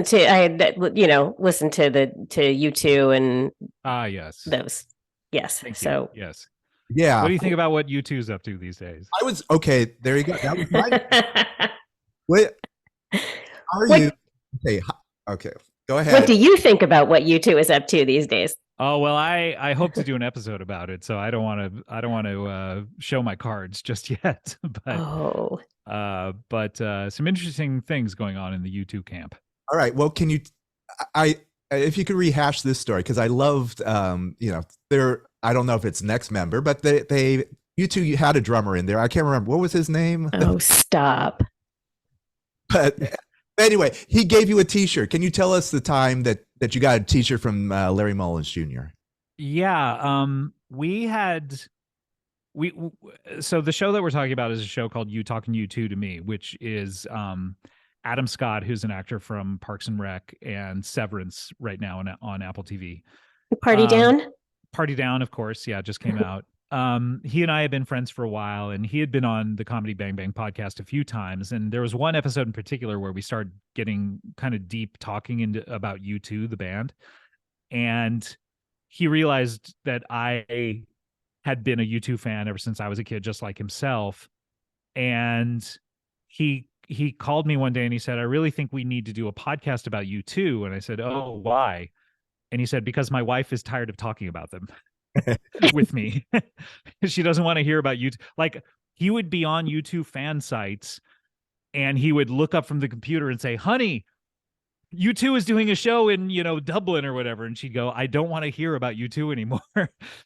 to I had listened to U2 and Ah, yes. those. Yes. Thank you. So Yes. What Yeah, do you think about what U2's up to these days? I was okay. There you go. That was my. What are you? what Okay, okay. Go what ahead. do you think about what U2 is up to these days? Oh, well, I hope to do an episode about it, so I don't want to show my cards just yet. but Oh, some interesting things going on in the U2 camp. All right. Well, can you? I if you could rehash this story because I loved. There. I don't know if it's next member, but they you had a drummer in there. I can't remember what was his name. oh, stop. But anyway, he gave you a T-shirt. Can you tell us the time that you got a T-shirt from Larry Mullins Jr.? Yeah, we had we w- so the show that we're talking about is a show called You Talkin U2 to Me, which is Adam Scott, who's an actor from Parks and Rec and Severance right now on Apple TV. Party Um, down? Party Down, of course, yeah, just came out. He and I have been friends for a while, and he had been on the Comedy Bang Bang podcast a few times. And there was one episode in particular where we started getting kind of deep talking about U2, the band. And he realized that I had been a U2 fan ever since I was a kid, just like himself. And he called me one day and he said, "I really think we need to do a podcast about U2." And I said, "Oh, why?" And he said, "Because my wife is tired of talking about them with me. She doesn't want to hear about U2." Like, he would be on U2 fan sites and he would look up from the computer and say, "Honey, U2 is doing a show in, Dublin or whatever." And she'd go, "I don't want to hear about U2 anymore."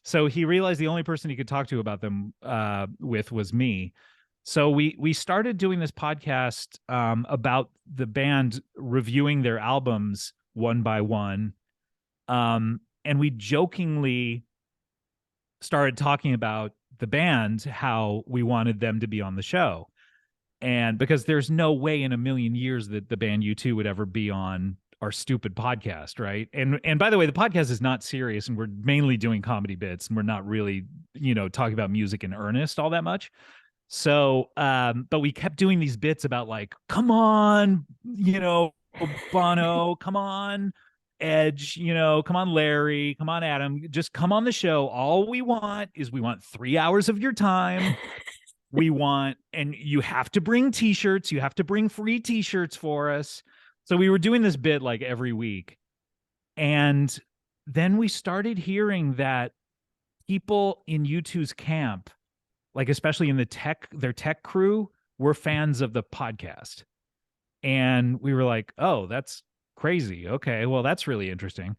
So he realized the only person he could talk to about them with was me. So we started doing this podcast about the band reviewing their albums one by one. And we jokingly started talking about the band, how we wanted them to be on the show. And because there's no way in a million years that the band U2 would ever be on our stupid podcast, right? And by the way, the podcast is not serious, and we're mainly doing comedy bits, and we're not really, talking about music in earnest all that much. So, but we kept doing these bits about, like, come on, Bono, come on, Edge, come on, Larry, come on, Adam, just come on the show. All we want is 3 hours of your time. And you have to bring t-shirts. You have to bring free t-shirts for us. So we were doing this bit like every week. And then we started hearing that people in U2's camp, like especially in their tech crew, were fans of the podcast. And we were like, "Oh, that's crazy. Okay, well, that's really interesting."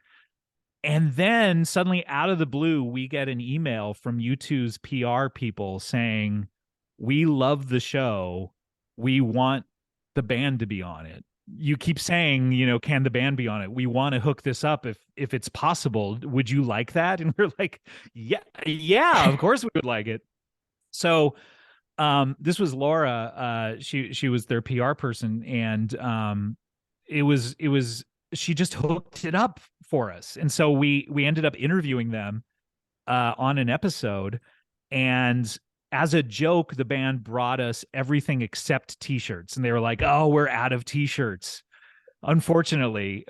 And then suddenly out of the blue, we get an email from U2's PR people saying, "We love the show. We want the band to be on it. You keep saying, can the band be on it? We want to hook this up if it's possible. Would you like that?" And we're like, yeah, of course we would like it. So this was Laura. She was their PR person, and it was she just hooked it up for us. And so we ended up interviewing them on an episode, and as a joke, the band brought us everything except t-shirts, and they were like, "Oh, we're out of t-shirts, unfortunately."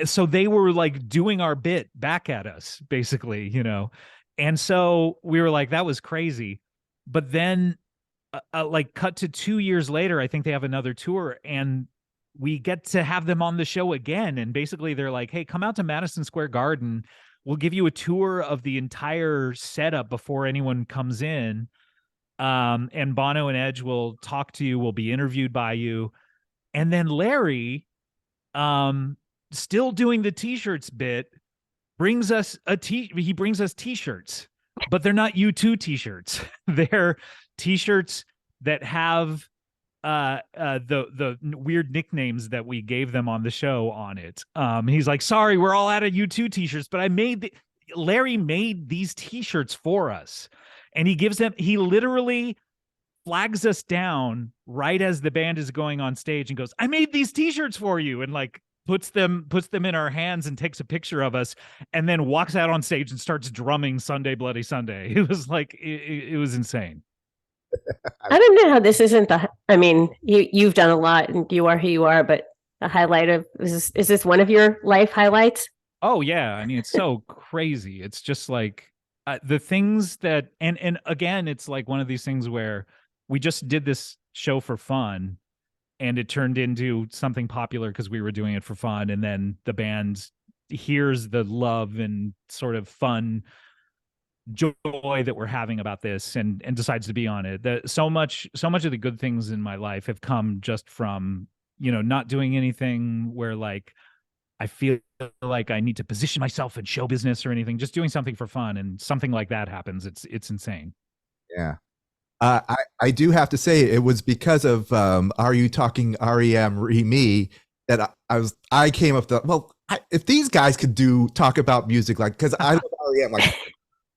So they were like doing our bit back at us, basically, and so we were like, that was crazy. But then like, cut to 2 years later, I think they have another tour, and we get to have them on the show again. And basically they're like, "Hey, come out to Madison Square Garden. We'll give you a tour of the entire setup before anyone comes in. And Bono and Edge will talk to you. We'll be interviewed by you." And then Larry, still doing the t-shirts bit, he brings us t-shirts, but they're not U2 t-shirts. They're t-shirts that have the weird nicknames that we gave them on the show on it. He's like, "Sorry, we're all out of U2 t-shirts, but Larry made these t-shirts for us." And he literally flags us down right as the band is going on stage and goes, "I made these t-shirts for you," and like puts them in our hands and takes a picture of us, and then walks out on stage and starts drumming "Sunday Bloody Sunday." It was like, it was insane. I don't know how this isn't I mean, you've done a lot and you are who you are, but a highlight of is this one of your life highlights? Oh yeah, I mean it's so crazy. It's just like the things that and again, it's like one of these things where we just did this show for fun, and it turned into something popular because we were doing it for fun, and then the band hears the love and sort of fun joy that we're having about this and decides to be on it. So much of the good things in my life have come just from, not doing anything where like I feel like I need to position myself in show business or anything, just doing something for fun, and something like that happens. It's insane. Yeah. I do have to say it was because of Are You Talking REM Me that I came up with if these guys could talk about music, like, because I love REM, like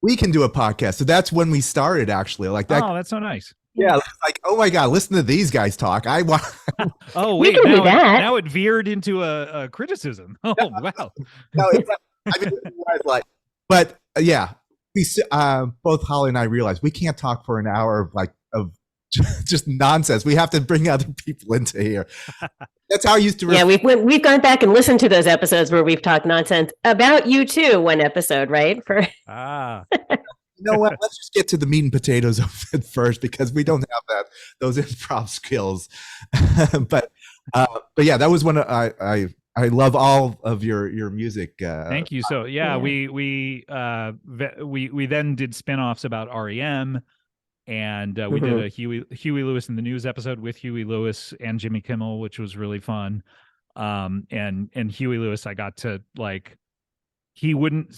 we can do a podcast. So that's when we started, actually, like that. Oh, that's so nice. Yeah, like, oh my god, listen to these guys talk. I want. Oh We wait, can do that. now it veered into a criticism. Oh wow. No, it's like, I mean, like, but yeah, both Holly and I realized we can't talk for an hour of just nonsense. We have to bring other people into here. That's how I used to. Yeah, we've gone back and listened to those episodes where we've talked nonsense about U2. One episode, right? You know what? Let's just get to the meat and potatoes of it first, because we don't have those improv skills. but yeah, that was one. I love all of your music. Thank you. So yeah, we then did spinoffs about REM, and we did a Huey Lewis in the News episode with Huey Lewis and Jimmy Kimmel, which was really fun. And Huey Lewis, I got to like. He wouldn't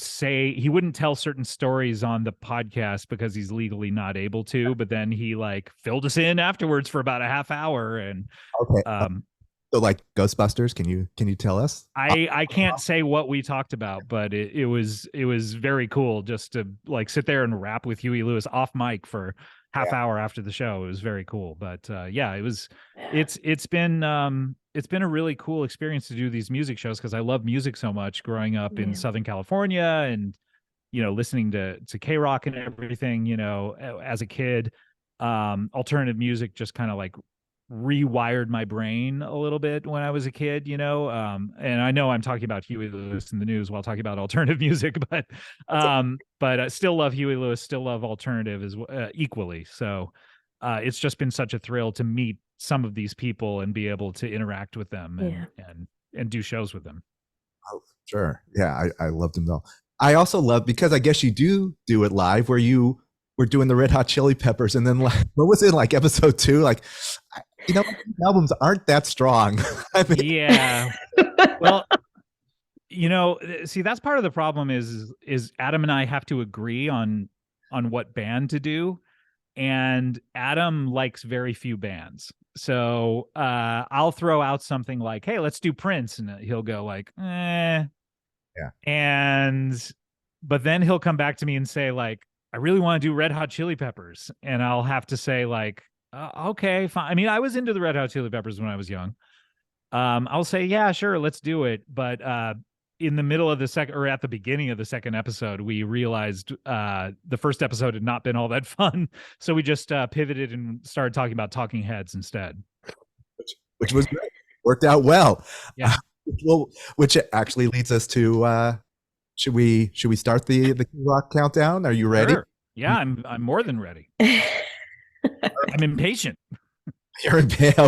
tell certain stories on the podcast because he's legally not able to, but then he like filled us in afterwards for about a half hour. And okay. So like Ghostbusters, can you tell us? I can't say what we talked about, but it was very cool just to like sit there and rap with Huey Lewis off mic for half hour after the show. It was very cool. But yeah, it's been a really cool experience to do these music shows, because I love music so much growing up in Southern California, and listening to K-rock and everything, as a kid. Alternative music just kind of like rewired my brain a little bit when I was a kid, and I know I'm talking about Huey Lewis in the News while talking about alternative music, but I still love Huey Lewis, still love alternative as equally. So it's just been such a thrill to meet some of these people and be able to interact with them and do shows with them. Oh, sure. Yeah, I loved them though. I also love, because I guess you do it live, where you were doing the Red Hot Chili Peppers, and then like, what was it, like episode 2? Like, albums aren't that strong. I mean, yeah. Well, see, that's part of the problem is Adam and I have to agree on what band to do. And Adam likes very few bands. So I'll throw out something like, hey, let's do Prince. And he'll go like, eh. Yeah. But then he'll come back to me and say like, I really want to do Red Hot Chili Peppers. And I'll have to say like, okay, fine. I mean, I was into the Red Hot Chili Peppers when I was young. I'll say, yeah, sure, let's do it. But in the middle of the second, or at the beginning of the second episode, we realized the first episode had not been all that fun. So we just pivoted and started talking about Talking Heads instead. Which was great. Worked out well. Yeah. Which actually leads us to, should we start the rock countdown? Are you ready? Sure. Yeah, I'm more than ready. I'm impatient. You're impatient. Okay.